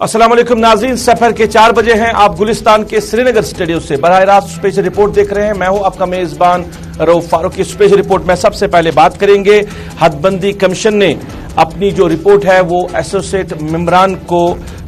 अस्सलाम वालेकुम नाज़रीन, सफर के 4 बजे हैं। आप गुलिस्तान के श्रीनगर स्टूडियो से बराह रास्त स्पेशल रिपोर्ट देख रहे हैं। मैं हूं आपका मेजबान रऊफ फारूक। की स्पेशल रिपोर्ट में सबसे पहले बात करेंगे, हदबंदी कमीशन ने अपनी जो रिपोर्ट है वो एसोसिएट मेंबरान को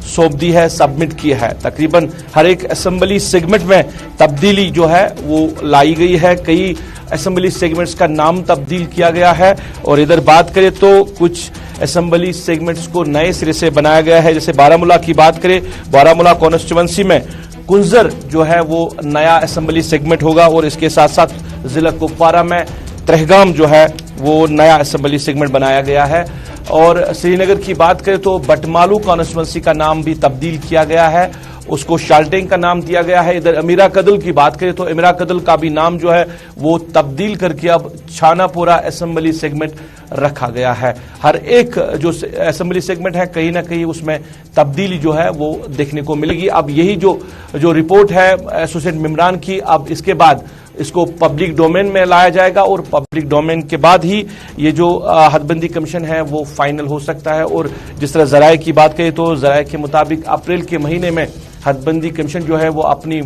सौंप दी है, सबमिट की है। तकरीबन हर एक असेंबली सेगमेंट में तब्दीली जो है वो लाई गई है। कई असेंबली सेगमेंट्स का नाम तब्दील किया गया है और इधर बात करें तो कुछ असेंबली सेगमेंट्स को नए सिरे से बनाया गया है। जैसे बारामूला की बात करें, बारामूला कॉन्स्टिट्यूएंसी में कुंजर जो है वो नया असेंबली सेगमेंट होगा और इसके साथ साथ जिला कुपवारा में त्रेहगाम जो है वो नया असेंबली सेगमेंट बनाया गया है। और श्रीनगर की बात करें तो बटमालू कॉन्स्टिट्यूएंसी का नाम भी तब्दील किया गया है, उसको शाल्टेंग का नाम दिया गया है। इधर अमीरा कदल की बात करें तो अमीरा कदल का भी नाम जो है वो तब्दील करके अब छानापुरा असेंबली सेगमेंट रखा गया है। हर एक जो असेंबली सेगमेंट है कहीं ना कहीं उसमें तब्दीली जो है वो देखने को मिलेगी। अब यही जो रिपोर्ट है एसोसिएट मेंबरान की, अब इसके बाद इसको पब्लिक डोमेन में लाया जाएगा और पब्लिक डोमेन के बाद ही ये जो हदबंदी कमीशन है वो फाइनल हो सकता है। और जिस तरह जराये की बात करें तो जराये के मुताबिक अप्रैल के महीने में हदबंदी कमीशन जो है वो अपनी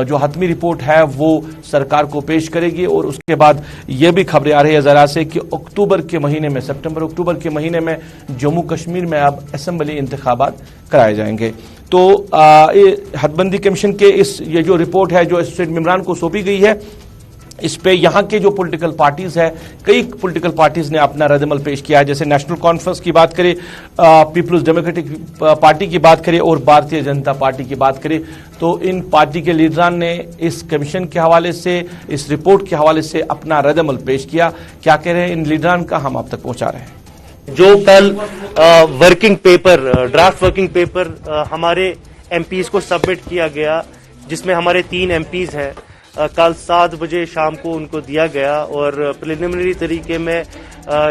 जो हतमी रिपोर्ट है वो सरकार को पेश करेगी। और उसके बाद ये भी खबरें आ रही है जरा से कि अक्टूबर के महीने में, सितंबर अक्टूबर के महीने में जम्मू कश्मीर में अब असेंबली इंतखाबात कराए जाएंगे। तो हदबंदी कमीशन के ये जो रिपोर्ट है जो एसोसिएट मेंबरान को सौंपी गई है, इस पे यहाँ के जो पॉलिटिकल पार्टीज है, कई पॉलिटिकल पार्टीज ने अपना रद्दमल पेश किया है। जैसे नेशनल कॉन्फ्रेंस की बात करें, पीपल्स डेमोक्रेटिक पार्टी की बात करें और भारतीय जनता पार्टी की बात करें, तो इन पार्टी के लीडरान ने इस कमीशन के हवाले से, इस रिपोर्ट के हवाले से अपना रद्दमल पेश किया। क्या कह रहे हैं इन लीडरान का, हम आप तक पहुंचा रहे हैं। जो कल working paper, draft working paper हमारे एमपीज को सबमिट किया गया, जिसमें हमारे 3 एमपीज हैं, कल 7 बजे शाम को उनको दिया गया। और प्रिलिमिनरी तरीके में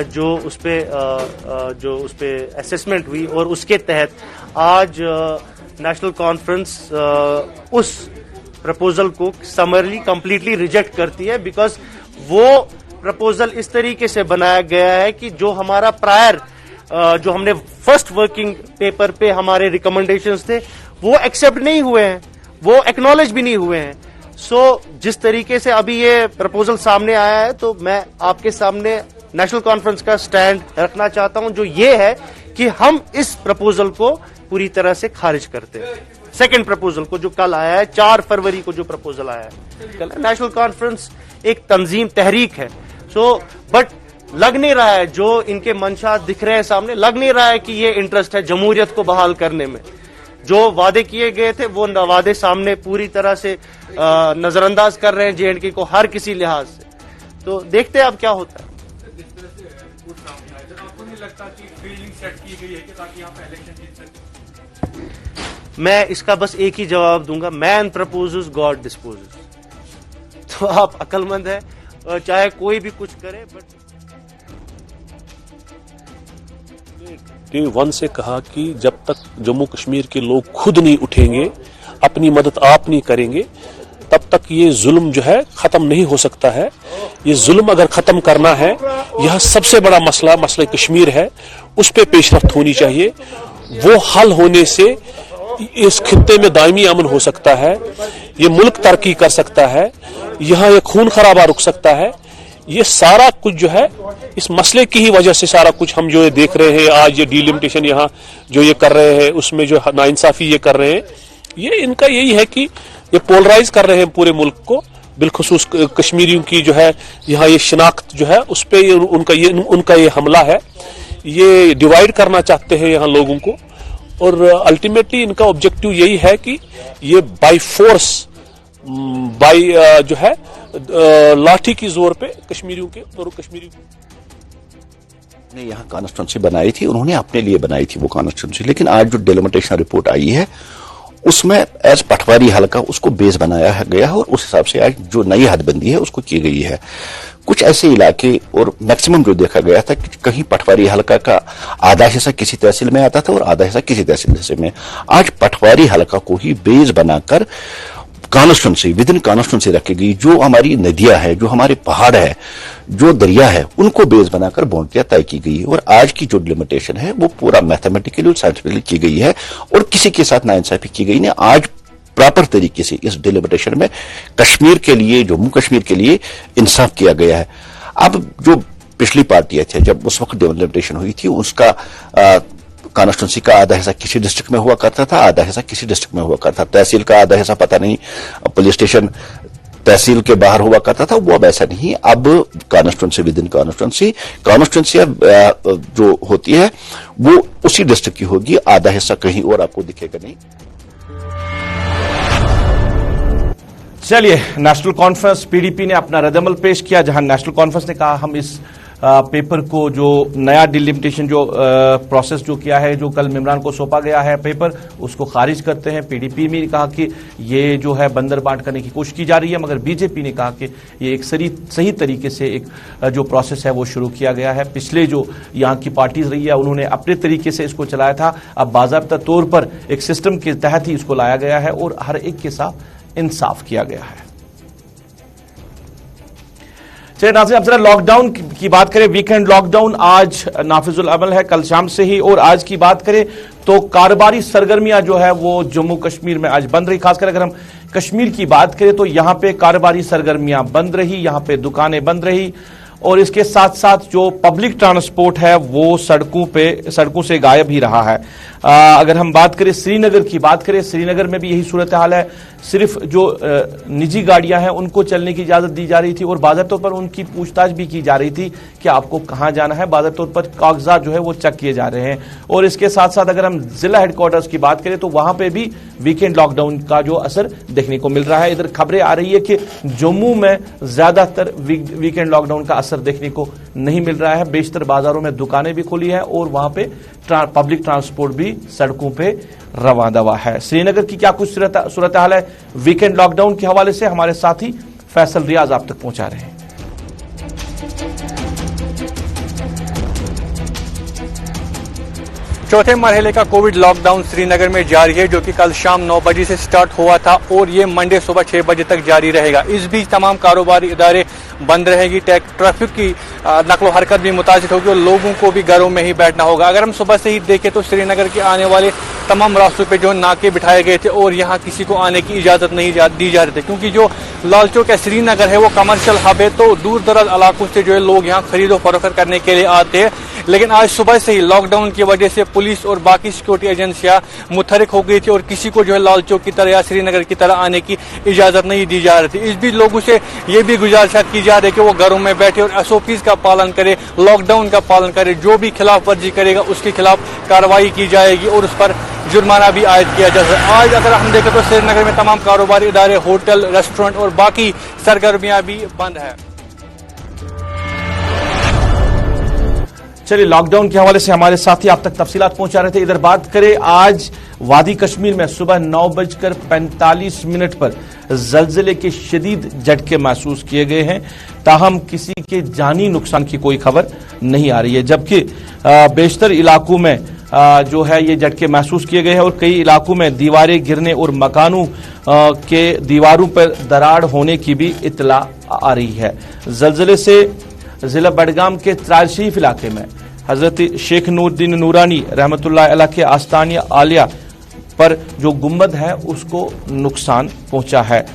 जो उस पे असेसमेंट हुई और उसके तहत आज नेशनल कॉन्फ्रेंस उस प्रपोजल को समरली कंप्लीटली रिजेक्ट करती है, बिकॉज वो प्रपोजल इस तरीके से बनाया गया है कि जो हमारा प्रायर जो हमने फर्स्ट वर्किंग पेपर पे हमारे रिकमेंडेशंस थे वो एक्सेप्ट नहीं हुए हैं, वो एक्नॉलेज भी नहीं हुए हैं। जिस तरीके से अभी ये प्रपोजल सामने आया है, तो मैं आपके सामने नेशनल कॉन्फ्रेंस का स्टैंड रखना चाहता हूं, जो ये है कि हम इस प्रपोजल को पूरी तरह से खारिज करते हैं। सेकंड प्रपोजल को जो कल आया है, 4 फरवरी को जो प्रपोजल आया है कल, नेशनल कॉन्फ्रेंस एक तंजीम तहरीक है। बट लग नहीं रहा है, जो इनके मंशा दिख रहे हैं सामने, लग नहीं रहा है कि ये इंटरेस्ट है जमहूरियत को बहाल करने में। जो वादे किए गए थे वो वादे सामने पूरी तरह से नजरअंदाज कर रहे हैं जेएंडके को हर किसी लिहाज से। तो देखते हैं अब क्या होता है। मैं इसका बस एक ही जवाब दूंगा, मैन प्रपोजेस गॉड डिस्पोजेस। तो आप अक्लमंद है, चाहे कोई भी कुछ करे। बट डे 1 से कहा कि जब तक जम्मू कश्मीर के लोग खुद नहीं उठेंगे, अपनी मदद आप नहीं करेंगे, तब तक ये जुल्म जो है खत्म नहीं हो सकता है। ये जुल्म अगर खत्म करना है, यह सबसे बड़ा मसला कश्मीर है, उस पे पेशरफ्त होनी चाहिए। वो हल होने से इस खित्ते में दायमी अमन हो सकता है, ये मुल्क तरक्की कर सकता है, यहाँ ये खून खराबा रुक सकता है। ये सारा कुछ जो है इस मसले की ही वजह से सारा कुछ हम जो ये देख रहे हैं आज, ये डिलिमिटेशन यहाँ जो ये कर रहे हैं, उसमें जो नाइंसाफी ये कर रहे हैं, ये इनका यही है कि ये पोलराइज कर रहे हैं पूरे मुल्क को, बिलखुसूस कश्मीरियों की जो है यहाँ ये शिनाख्त जो है उस पे उनका ये हमला है। ये डिवाइड करना चाहते हैं यहाँ लोगों को, और अल्टीमेटली इनका ऑब्जेक्टिव यही है कि ये बाय फोर्स, जो है लाठी की जोर पे कश्मीरियों ने यहाँ कॉन्स्टिट्यूंसी बनाई थी, उन्होंने अपने लिए बनाई थी वो कॉन्स्टिट्यूंसी। लेकिन आज जो डेलिमिटेशन रिपोर्ट आई है उसमें एज पटवारी हल्का उसको बेस बनाया गया है और उस हिसाब से आज जो नई हदबंदी है उसको की गई है। कुछ ऐसे इलाके और मैक्सिमम जो देखा गया था कि कहीं पटवारी हल्का का आधा हिस्सा किसी तहसील में आता था और आधा हिस्सा किसी तहसील में। आज पटवारी हल्का को ही बेस बनाकर कॉन्स्टिट्यूंसी विद इन कॉन्स्टिट्यूंसी रखी गई, जो हमारी नदियां हैं, जो हमारे पहाड़ है, जो दरिया है, उनको बेस बनाकर बाउंड्रियां तय की गई है। और आज की जो डिलिमिटेशन है वो पूरा मैथमेटिकली और साइंटिफिकली की गई है और किसी के साथ नाइंसाफी की गई नहीं। आज प्रॉपर तरीके से इस डिलिमिटेशन में कश्मीर के लिए, जम्मू कश्मीर के लिए इंसाफ किया गया है। अब जो पिछली पार्टियां थे, जब उस वक्त डिलिमिटेशन हुई थी, उसका कॉन्स्टिट्यूंसी का आधा हिस्सा किसी डिस्ट्रिक्ट में हुआ करता था, आधा हिस्सा किसी डिस्ट्रिक्ट में हुआ करता था। तहसील का आधा हिस्सा पता नहीं, पुलिस स्टेशन तहसील के बाहर हुआ करता था, वो अब ऐसा नहीं। अब कॉन्स्टिट्यूंसी विद इन कॉन्स्टिट्यूंसी जो होती है वो उसी डिस्ट्रिक्ट की होगी, आधा हिस्सा कहीं और आपको दिखेगा नहीं। चलिए, नेशनल कॉन्फ्रेंस पीडीपी ने अपना रद्दअमल पेश किया, जहां नेशनल कॉन्फ्रेंस ने कहा हम इस पेपर को, जो नया डिलिमिटेशन जो प्रोसेस जो किया है, जो कल इमरान को सौंपा गया है पेपर, उसको खारिज करते हैं। पीडीपी ने कहा कि ये जो है बंदर बांट करने की कोशिश की जा रही है, मगर बीजेपी ने कहा कि ये एक सही तरीके से एक जो प्रोसेस है वो शुरू किया गया है। पिछले जो यहाँ की पार्टीज रही है उन्होंने अपने तरीके से इसको चलाया था, अब बाज़ाब्ता तौर पर एक सिस्टम के तहत ही इसको लाया गया है और हर एक के साथ इंसाफ किया गया है। चलिए नाज़रीन, अब जरा लॉकडाउन की बात करें। वीकेंड लॉकडाउन आज नाफिजुल अमल है, कल शाम से ही। और आज की बात करें तो कारोबारी सरगर्मियां जो है वो जम्मू कश्मीर में आज बंद रही। खासकर अगर हम कश्मीर की बात करें तो यहां पे कारोबारी सरगर्मियां बंद रही, यहां पे दुकानें बंद रही और इसके साथ साथ जो पब्लिक ट्रांसपोर्ट है वो सड़कों से गायब ही रहा है। अगर हम बात करें श्रीनगर की बात करें, श्रीनगर में भी यही सूरत हाल है। सिर्फ जो निजी गाड़ियां हैं उनको चलने की इजाजत दी जा रही थी और बाज़ाब्ता तौर पर उनकी पूछताछ भी की जा रही थी कि आपको कहां जाना है। बाज़ाब्ता तौर पर कागजात जो है वो चेक किए जा रहे हैं। और इसके साथ साथ अगर हम जिला हेडक्वार्टर्स की बात करें तो वहां पे भी वीकेंड लॉकडाउन का जो असर देखने को मिल रहा है। इधर खबरें आ रही है कि जम्मू में ज्यादातर वीकेंड लॉकडाउन का असर देखने को नहीं मिल रहा है। बेशतर बाजारों में दुकानें भी खुली हैं और वहां पे पब्लिक ट्रांसपोर्ट भी सड़कों पे रवां दवा है। श्रीनगर की क्या कुछ सूरत हाल है वीकेंड लॉकडाउन के हवाले से, हमारे साथी फैसल रियाज आप तक पहुंचा रहे हैं। चौथे मरहले का कोविड लॉकडाउन श्रीनगर में जारी है, जो कि कल शाम 9 बजे से स्टार्ट हुआ था और ये मंडे सुबह 6 बजे तक जारी रहेगा। इस बीच तमाम कारोबारी इदारे बंद रहेगी, ट्रैफिक की नकलो हरकत भी मुतासिर होगी और लोगों को भी घरों में ही बैठना होगा। अगर हम सुबह से ही देखें तो श्रीनगर के आने वाले तमाम रास्तों पे जो नाके बिठाए गए थे और यहाँ किसी को आने की इजाजत नहीं दी जा रही थी, क्योंकि जो लाल चौक है श्रीनगर है वो कमर्शियल हब है, तो दूर दराज इलाकों से जो है लोग यहाँ खरीदो फरोख्त करने के लिए आते हैं। लेकिन आज सुबह से ही लॉकडाउन की वजह से पुलिस और बाकी सिक्योरिटी एजेंसियां मुतहरिक हो गई थी और किसी को जो है लाल चौक की तरह या श्रीनगर की तरह आने की इजाजत नहीं दी जा रही थी। इस बीच लोगों से ये भी गुजारिश की जा रही है कि वो घरों में बैठे और SOPs का पालन करे, लॉकडाउन का पालन करे। जो भी खिलाफ वर्जी करेगा उसके खिलाफ कार्रवाई की जाएगी और उस पर जुर्माना भी आयद किया जाएगा। आज अगर हम देखें तो श्रीनगर में तमाम कारोबारी इदारे, होटल, रेस्टोरेंट और बाकी सरगर्मियां भी बंद है। चलिए, लॉकडाउन के हवाले से हमारे साथी आप तक तफसीलात पहुंचा रहे थे। इधर बात करें, आज वादी कश्मीर में सुबह 9:45 पर जलजिले के शदीद झटके महसूस किए गए हैं, ताहम किसी के जानी नुकसान की कोई खबर नहीं आ रही है। जबकि बेशतर इलाकों में जो है ये झटके महसूस किए गए हैं और कई इलाकों में दीवारें गिरने और मकानों के दीवारों पर दरार होने की भी इत्तला आ रही है। जलजिले से जिला बडगाम के त्राल शरीफ इलाके में हजरत शेख नूरुद्दीन नूरानी रहमतुल्लाह अलैह के आस्तानिया आलिया पर जो गुंबद है उसको नुकसान पहुंचा है।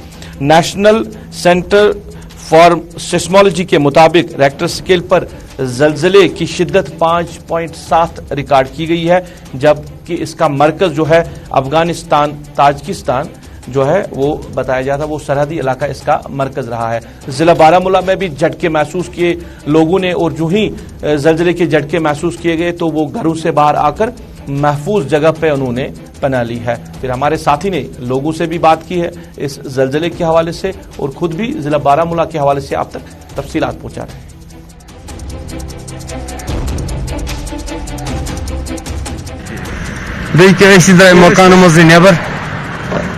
नेशनल सेंटर फॉर सिस्मोलॉजी के मुताबिक रेक्टर स्केल पर जलजिले की शिद्दत 5.7 रिकॉर्ड की गई है, जबकि इसका मरकज जो है अफगानिस्तान ताजिकिस्तान जो है वो बताया जाता है, वो सरहदी इलाका इसका मरकज रहा है। जिला बारामूला में भी झटके महसूस किए लोगों ने और जो ही जलजिले के झटके महसूस किए गए तो वो घरों से बाहर आकर महफूज जगह पे उन्होंने पनाह ली है। फिर हमारे साथी ने लोगों से भी बात की है इस जलजिले के हवाले से और खुद भी जिला बारामूला के हवाले से आप तक तफसीलात पहुंचा रहे हैं। मकान मज नबर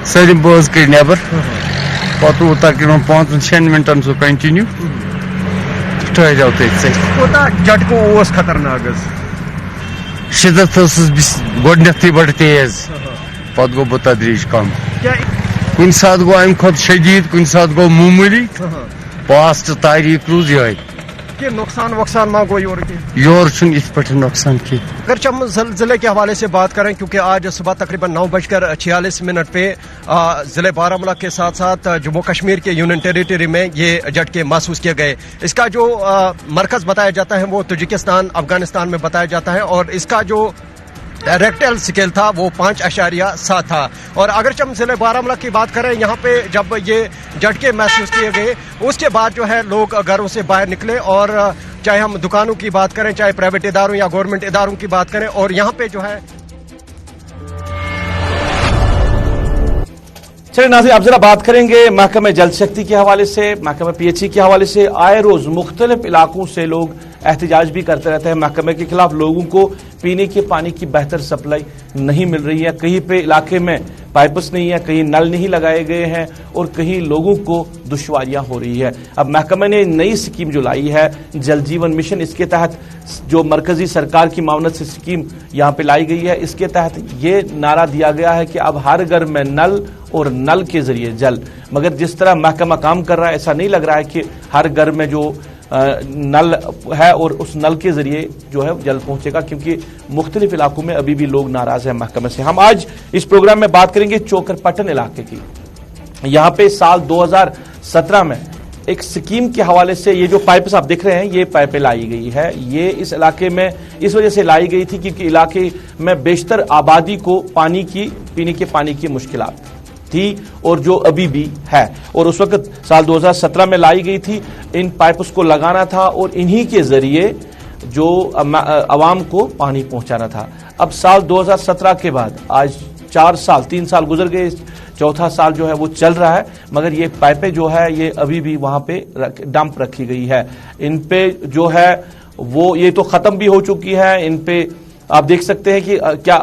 सारी बोझ कर नबर पे तकरीबन 5-6 मिनटन सह कंटिन्यू ठहर झटको खतरनाक शिदत गोडनथ बड़ तेज पे गो बतदरीज कम کن سات گو ام کھت شدید کن سات گو معمولی پاسٹ تاریخ روز یہ کہ نقصان وقصان ماں گو یور کی یور چھ اس پہ نقصان کی. اگر ہم زلزلے کے حوالے سے بات کریں کیونکہ آج صبح تقریباً 9:46 پہ ضلع بارہمولہ کے ساتھ ساتھ جموں کشمیر کے یونین ٹیریٹری میں یہ جھٹکے محسوس کیے گئے. اس کا جو مرکز بتایا جاتا ہے وہ تاجکستان افغانستان میں بتایا جاتا ہے اور اس کا جو ریکٹل اسکیل تھا وہ 5.7 تھا. اور اگر ہم ضلع بارہمولہ کی بات کریں یہاں پہ جب یہ جھٹکے محسوس کیے گئے اس کے بعد جو ہے لوگ گھروں سے باہر نکلے اور چاہے ہم دکانوں کی بات کریں چاہے پرائیویٹ اداروں یا گورنمنٹ اداروں کی بات کریں اور یہاں پہ جو ہے. چلیے ناظرین اب ذرا بات کریں گے محکمہ جل شکتی کے حوالے سے محکمہ پی ایچ ای کے حوالے سے. آئے روز مختلف علاقوں سے لوگ احتجاج بھی کرتے رہتے ہیں محکمے کے خلاف. لوگوں کو پینے کے پانی کی بہتر سپلائی نہیں مل رہی ہے, کہیں پہ علاقے میں پائپس نہیں ہے, کہیں نل نہیں لگائے گئے ہیں اور کہیں لوگوں کو دشواریاں ہو رہی ہے. اب محکمہ نے نئی اسکیم جو لائی ہے جل جیون مشن, اس کے تحت جو مرکزی سرکار کی معاونت سے اسکیم یہاں پہ لائی گئی ہے, اس کے تحت یہ نعرہ دیا گیا ہے کہ اب ہر گھر میں نل اور نل کے ذریعے جل. مگر جس طرح محکمہ کام کر رہا ہے ایسا نہیں لگ رہا ہے کہ ہر گھر میں جو نل ہے اور اس نل کے ذریعے جو ہے جل پہنچے گا, کیونکہ مختلف علاقوں میں ابھی بھی لوگ ناراض ہیں محکمے سے. ہم آج اس پروگرام میں بات کریں گے چوکر پٹن علاقے کی. یہاں پہ سال 2017 میں ایک سکیم کے حوالے سے یہ جو پائپس آپ دیکھ رہے ہیں یہ پائپیں لائی گئی ہے. یہ اس علاقے میں اس وجہ سے لائی گئی تھی کیونکہ علاقے میں بیشتر آبادی کو پینے کے پانی کی مشکلات تھی اور جو ابھی بھی ہے, اور اس وقت سال 2017 میں لائی گئی تھی. ان پائپس کو لگانا تھا اور انہی کے ذریعے جو عوام کو پانی پہنچانا تھا. اب سال 2017 کے بعد آج 3 سال گزر گئے, چوتھا سال جو ہے وہ چل رہا ہے, مگر یہ پائپیں جو ہے یہ ابھی بھی وہاں پہ ڈمپ رکھی گئی ہے. ان پہ جو ہے وہ یہ تو ختم بھی ہو چکی ہے, ان پہ آپ دیکھ سکتے ہیں کہ کیا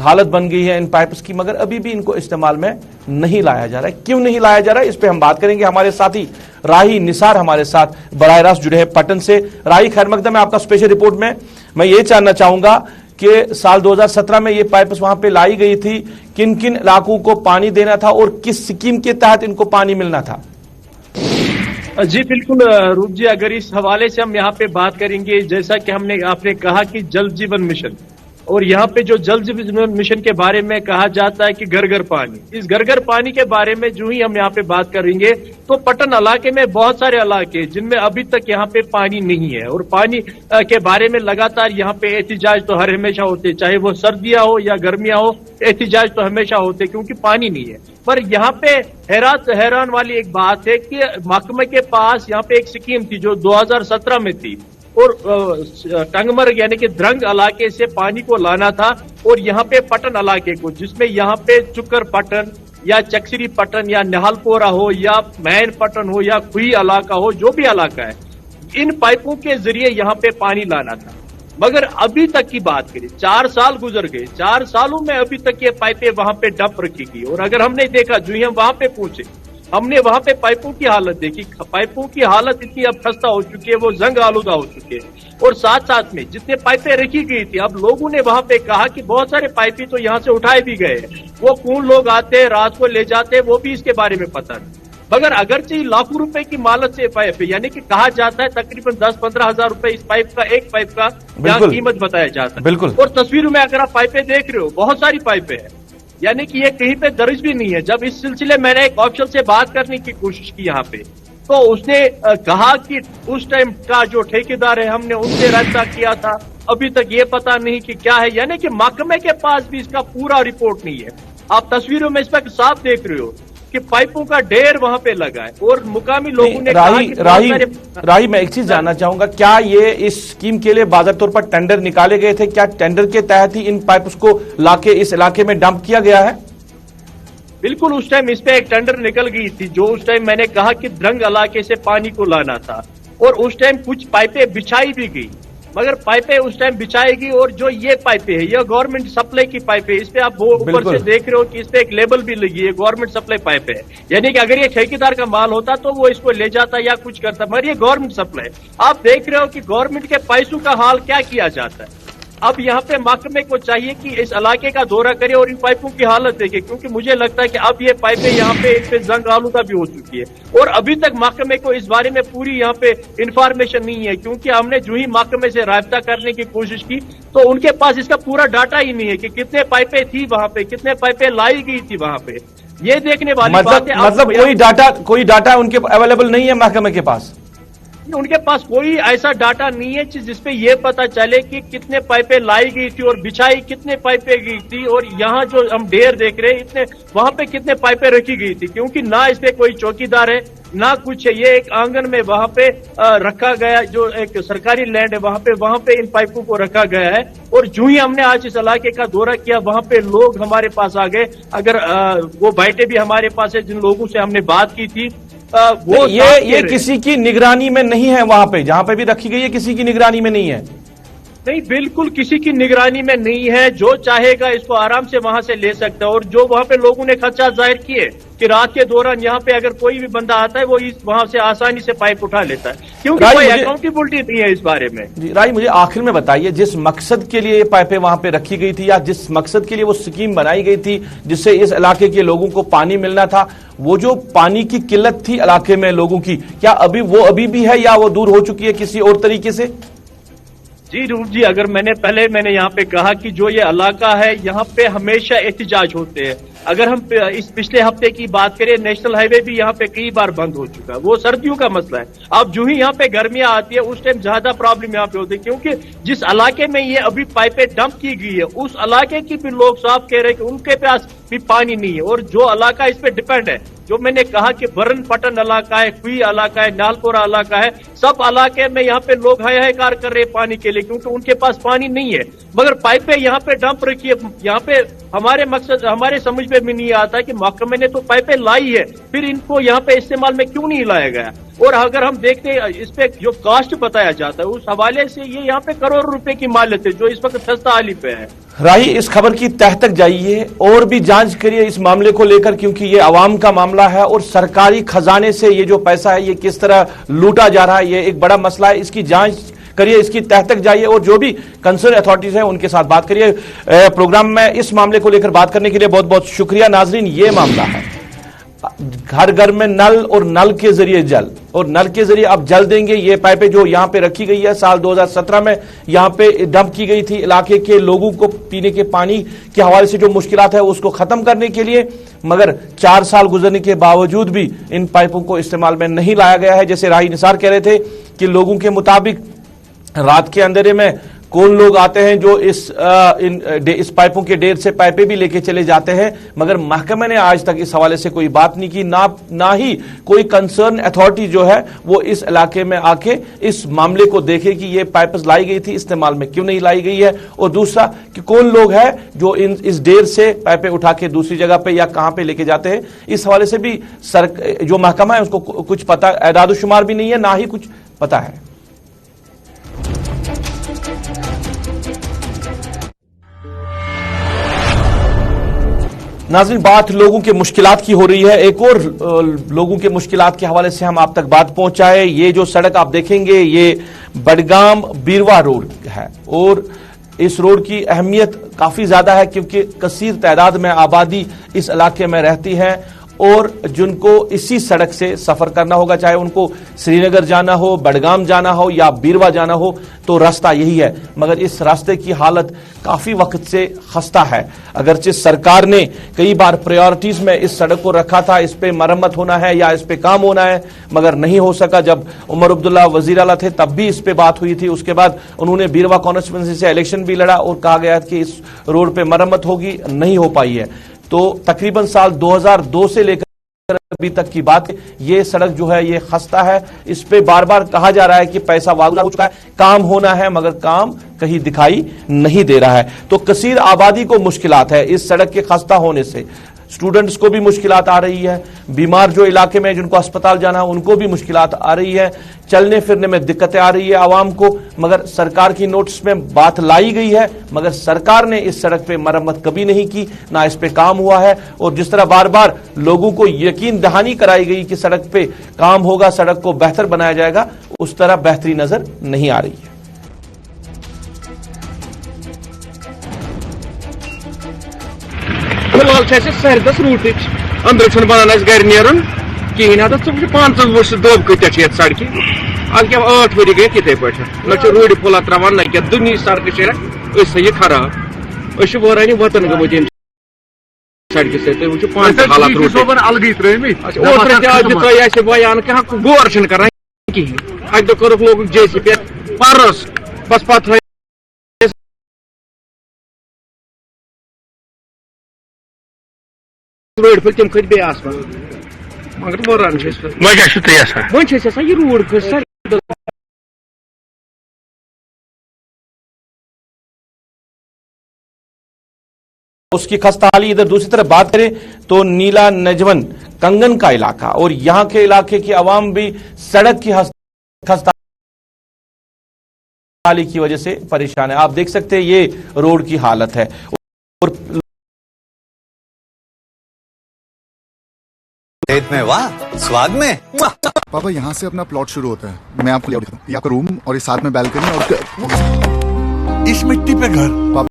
حالت بن گئی ہے ان پائپس کی, مگر ابھی بھی ان کو استعمال میں نہیں لایا جا رہا ہے. کیوں نہیں لایا جا رہا ہے اس پہ ہم بات کریں گے. ہمارے ساتھی راہی نثار ہمارے ساتھ براہ راست جڑے ہیں پٹن سے. راہی خیر مقدم ہے آپ کا اسپیشل رپورٹ میں یہ جاننا چاہوں گا کہ سال 2017 میں یہ پائپس وہاں پہ لائی گئی تھی, کن کن علاقوں کو پانی دینا تھا اور کس سکیم کے تحت ان کو پانی ملنا تھا؟ جی بالکل روپ جی, اگر اس حوالے سے ہم یہاں پہ بات کریں گے جیسا کہ آپ نے کہا کہ جل جیون مشن, اور یہاں پہ جو جل جیون مشن کے بارے میں کہا جاتا ہے کہ گھر گھر پانی, اس گھر گھر پانی کے بارے میں جو ہی ہم یہاں پہ بات کریں گے تو پٹن علاقے میں بہت سارے علاقے جن میں ابھی تک یہاں پہ پانی نہیں ہے, اور پانی کے بارے میں لگاتار یہاں پہ احتجاج تو ہر ہمیشہ ہوتے, چاہے وہ سردیاں ہو یا گرمیاں ہو, احتجاج تو ہمیشہ ہوتے کیونکہ پانی نہیں ہے. پر یہاں پہ حیران والی ایک بات ہے کہ محکمہ کے پاس یہاں پہ ایک سکیم تھی جو 2017 میں تھی, اور ٹنگمرگ یعنی کہ درنگ علاقے سے پانی کو لانا تھا, اور یہاں پہ پٹن علاقے کو, جس میں یہاں پہ چکر پٹن یا چکسری پٹن یا نہال پورا ہو یا مین پٹن ہو یا کھوئی علاقہ ہو, جو بھی علاقہ ہے, ان پائپوں کے ذریعے یہاں پہ پانی لانا تھا. مگر ابھی تک کی بات کریں 4 سال گزر گئے, 4 سالوں میں ابھی تک یہ پائپیں وہاں پہ ڈپ رکھی گئی. اور اگر ہم نے دیکھا جو ہی ہم وہاں پہ پہنچے, ہم نے وہاں پہ پائپوں کی حالت دیکھی, پائپوں کی حالت اتنی اب خستہ ہو چکی ہے, وہ زنگ آلودہ ہو چکے ہیں. اور ساتھ میں جتنے پائپیں رکھی گئی تھی, اب لوگوں نے وہاں پہ کہا کہ بہت سارے پائپیں تو یہاں سے اٹھائے بھی گئے ہیں, وہ کون لوگ آتے رات کو لے جاتے وہ بھی اس کے بارے میں پتہ نہیں. مگر اگرچہ لاکھوں روپے کی مالت سے پائپ ہے, یعنی کہ کہا جاتا ہے تقریباً 10-15 ہزار روپے اس پائپ کا, ایک پائپ کا یہاں قیمت بتایا جاتا ہے. بالکل. اور تصویروں میں اگر آپ پائپیں دیکھ رہے ہو بہت ساری پائپیں ہیں, یعنی کہ یہ کہیں پہ درج بھی نہیں ہے. جب اس سلسلے میں نے ایک آفیسر سے بات کرنے کی کوشش کی یہاں پہ, تو اس نے کہا کہ اس ٹائم کا جو ٹھیکیدار ہے ہم نے ان سے رابطہ کیا تھا, ابھی تک یہ پتا نہیں کہ کیا ہے, یعنی کہ محکمے کے پاس بھی اس کا پورا رپورٹ نہیں ہے. آپ تصویروں میں اس پر صاف دیکھ رہے ہو کہ پائپوں کا ڈھیر وہاں پہ لگا ہے, اور مقامی لوگوں نے راہی میں ایک چیز جاننا چاہوں گا, کیا یہ اس اسکیم کے لیے باضابطہ طور پر ٹینڈر نکالے گئے تھے؟ کیا ٹینڈر کے تحت ہی ان پائپس کو لا کے اس علاقے میں ڈمپ کیا گیا ہے؟ بالکل, اس ٹائم اس پہ ایک ٹینڈر نکل گئی تھی, جو اس ٹائم میں نے کہا کہ درنگ علاقے سے پانی کو لانا تھا, اور اس ٹائم کچھ پائپیں بچھائی بھی گئی. مگر پائپیں اس ٹائم بچھائے گی, اور جو یہ پائپیں ہیں یہ گورنمنٹ سپلائی کی پائپیں, اس پہ آپ وہ اوپر سے دیکھ رہے ہو کہ اس پہ ایک لیبل بھی لگی ہے گورنمنٹ سپلائی پائپ ہے. یعنی کہ اگر یہ ٹھیکیدار کا مال ہوتا تو وہ اس کو لے جاتا یا کچھ کرتا, مگر یہ گورنمنٹ سپلائی. آپ دیکھ رہے ہو کہ گورنمنٹ کے پیسوں کا حال کیا کیا جاتا ہے. अब यहाँ पे महकमे को चाहिए कि इस इलाके का दौरा करे और इन पाइपों की हालत देखे, क्योंकि मुझे लगता है कि अब ये पाइपें यहाँ पे इन पे जंग आलूदा भी हो चुकी है और अभी तक महकमे को इस बारे में पूरी यहाँ पे इंफॉर्मेशन नहीं है, क्योंकि हमने जो ही महकमे से राब्ता करने की कोशिश की तो उनके पास इसका पूरा डाटा ही नहीं है कि कितने पाइपें थी वहां पे, कितने पाइपें लाई गई थी वहां पे। ये देखने वाली बात है। मतलब कोई डाटा उनके अवेलेबल नहीं है महकमे के पास? उनके पास कोई ऐसा डाटा नहीं है जिसपे ये पता चले कि कितने पाइपें लाई गई थी और बिछाई कितने पाइपें गई थी और यहाँ जो हम ढेर देख रहे हैं इतने वहां पे कितने पाइपें रखी गई थी, क्योंकि ना इस पे कोई चौकीदार है ना कुछ है। ये एक आंगन में वहां पे रखा गया, जो एक सरकारी लैंड है वहां पे इन पाइपों को रखा गया है। और जो ही हमने आज इस इलाके का दौरा किया वहां पे लोग हमारे पास आ गए, अगर वो बैठे भी हमारे पास है जिन लोगों से हमने बात की थी वो ये किसी की निगरानी में नहीं है, वहां पे जहां पे भी रखी गई है किसी की निगरानी में नहीं है? नहीं, बिल्कुल किसी की निगरानी में नहीं है। जो चाहेगा इसको आराम से वहां से ले सकता है। और जो वहां पे लोगों ने खदशा जाहिर किए कि रात के दौरान यहाँ पे अगर कोई भी बंदा आता है वो वहां से आसानी से पाइप उठा लेता है, क्योंकि कोई अकाउंटेबिलिटी नहीं है इस बारे में। जी राय, मुझे आखिर में बताइए, जिस मकसद के लिए ये पाइपें वहां पे रखी गई थी या जिस मकसद के लिए वो स्कीम बनाई गई थी जिससे इस इलाके के लोगों को पानी मिलना था, वो जो पानी की किल्लत थी इलाके में लोगों की, क्या अभी भी है या वो दूर हो चुकी है किसी और तरीके से? जी रूप जी, अगर मैंने यहाँ पे कहा कि जो ये इलाका है यहाँ पे हमेशा एहतिजाज होते हैं। अगर हम इस पिछले हफ्ते की बात करें, नेशनल हाईवे भी यहाँ पे कई बार बंद हो चुका है, वो सर्दियों का मसला है। अब जो ही यहाँ पे गर्मियां आती है उस टाइम ज्यादा प्रॉब्लम यहाँ पे होती है, क्योंकि जिस इलाके में ये अभी पाइपें डंप की गई है उस इलाके की भी लोग साफ कह रहे हैं कि उनके पास भी पानी नहीं है। और जो इलाका इस पे डिपेंड है, जो मैंने कहा कि बरन पटन इलाका है, कुई इलाका है, नालपोरा इलाका है, सब इलाके में यहाँ पे लोग हाहाकार कर रहे हैं पानी के लिए, क्योंकि उनके पास पानी नहीं है। मगर पाइपें यहाँ पे डंप रखी है। यहाँ पे हमारे समझ में भी नहीं आता कि महकमे ने तो पाइपें लाई है, फिर इनको यहाँ पे इस्तेमाल में क्यों नहीं लाया गया। और अगर हम देखते हैं इस पे जो कास्ट बताया जाता है उस हवाले से ये यहाँ पे करोड़ रुपए की मालियत है जो इस वक्त सस्ता आली पे है। राही, इस खबर की तह तक जाइए और भी जांच करिए इस मामले को लेकर, क्योंकि ये आवाम का मामला है और सरकारी खजाने से ये जो पैसा है ये किस तरह लूटा जा रहा है ये एक बड़ा मसला है। इसकी जांच करिए, इसकी तह तक जाइए और जो भी कंसर्न अथॉरिटीज हैं उनके साथ बात करिए। प्रोग्राम में इस मामले को लेकर बात करने के लिए बहुत बहुत शुक्रिया। नाजरीन, ये मामला है घर घर में नल और नल के जरिए जल, और नल के जरिए अब जल देंगे। ये पाइपें जो यहाँ पे रखी गई है साल 2017 में यहाँ पे डंप की गई थी इलाके के लोगों को पीने के पानी के हवाले से जो मुश्किलात है उसको खत्म करने के लिए, मगर 4 साल गुजरने के बावजूद भी इन पाइपों को इस्तेमाल में नहीं लाया गया है। जैसे राही निसार कह रहे थे कि लोगों के मुताबिक रात के अंधेरे में कौन लोग आते हैं जो इस पाइपों के ढेर से पाइपें भी लेके चले जाते हैं, मगर महकमे ने आज तक इस हवाले से कोई बात नहीं की, ना ही कोई कंसर्न अथॉरिटी जो है वो इस इलाके में आके इस मामले को देखे कि ये पाइप्स लाई गई थी इस्तेमाल में क्यों नहीं लाई गई है, और दूसरा कि कौन लोग हैं जो इस ढेर से पाइपें उठा के दूसरी जगह पे या कहां पे लेके जाते हैं। इस हवाले से भी जो महकमा है उसको कुछ पता, एदाद शुमार भी नहीं है, ना ही कुछ पता है। नाज़रीन, बात लोगों के मुश्किलात की हो रही है। एक और लोगों के मुश्किलात के हवाले से हम आप तक बात पहुंचाए। ये जो सड़क आप देखेंगे ये बडगाम बीरवा रोड है और इस रोड की अहमियत काफी ज्यादा है क्योंकि कसीर तादाद में आबादी इस इलाके में रहती है और जिनको इसी सड़क से सफर करना होगा, चाहे उनको श्रीनगर जाना हो, बडगाम जाना हो या बीरवा जाना हो, तो रास्ता यही है। मगर इस रास्ते की हालत काफी वक्त से खस्ता है। अगरचे सरकार ने कई बार प्रायोरिटीज में इस सड़क को रखा था, इस पे मरम्मत होना है या इस पे काम होना है, मगर नहीं हो सका। जब उमर अब्दुल्ला वजीर आला थे तब भी इस पे बात हुई थी। उसके बाद उन्होंने बीरवा कॉन्स्टिट्यूंसी से इलेक्शन भी लड़ा और कहा गया कि इस रोड पे मरम्मत होगी, नहीं हो पाई है। तो तकरीबन साल 2002 से लेकर अभी तक की बात है, ये सड़क जो है ये खस्ता है। इस पे बार बार कहा जा रहा है कि पैसा वादा हो चुका है, काम होना है, मगर काम कहीं दिखाई नहीं दे रहा है। तो कसीर आबादी को मुश्किलात है इस सड़क के खस्ता होने से। स्टूडेंट्स को भी मुश्किलात आ रही है, बीमार जो इलाके में जिनको अस्पताल जाना है उनको भी मुश्किलात आ रही है, चलने फिरने में दिक्कतें आ रही है आवाम को। मगर सरकार की नोटिस में बात लाई गई है, मगर सरकार ने इस सड़क पे मरम्मत कभी नहीं की, ना इस पे काम हुआ है। और जिस तरह बार बार लोगों को यकीन दहानी कराई गई कि सड़क पे काम होगा, सड़क को बेहतर बनाया जाएगा, उस तरह बेहतरी नजर नहीं आ रही है। فلحال سردس روٹ اندر بنان گھر نیرن کہین ادھر ژٕ 5 ؤرش دب کۭتیاہ چھِ یتھ سڑکہِ اد کیٛاہ 8 ؤری گٔے یِتھَے پٲٹھۍ نہ چھِ روڈِ پھُلا ترٛاوان نہ کینٛہہ دُنہِچ سڑکہٕ چھِ أسۍ تھٲیہِ خراب أسۍ چھِ وٲرانہِ وطن گٔمٕتۍ ییٚمہِ سڑکہِ سۭتۍ تُہۍ وٕچھِو پانہٕ تہِ حالات روڈ الگٕے ترٛٲومٕتۍ اوترٕ تہِ تۄہہِ آسہِ بیان کانٛہہ غور چھِنہٕ کران کِہیٖنۍ اکہِ دۄہ کوٚرُکھ لوگُکھ جے سی پی پرس بس پتہٕ تھٲے روڈ پھٔلۍ تِم کھٔتۍ بیٚیہِ آسمان مگر وٲران چھِ أسۍ وۄنۍ کیٛاہ چھُو تُہۍ یژھان وۄنۍ چھِ أسۍ یژھان یہِ روڈ کھٔسہِ سا اس کی خستہ حالی ادھر دوسری طرف بات کریں تو نیلا نجون کنگن کا علاقہ اور یہاں کے علاقے کی عوام بھی سڑک کی خستہ حالی کی وجہ سے پریشان ہے. آپ دیکھ سکتے ہیں یہ روڈ کی حالت ہے. اور میں واہ سواد میں پاپا یہاں سے اپنا پلاٹ شروع ہوتا ہے. میں آپ کو یہ آپ کا روم اور اس ساتھ میں بالکنی اور اس مٹی پہ گھر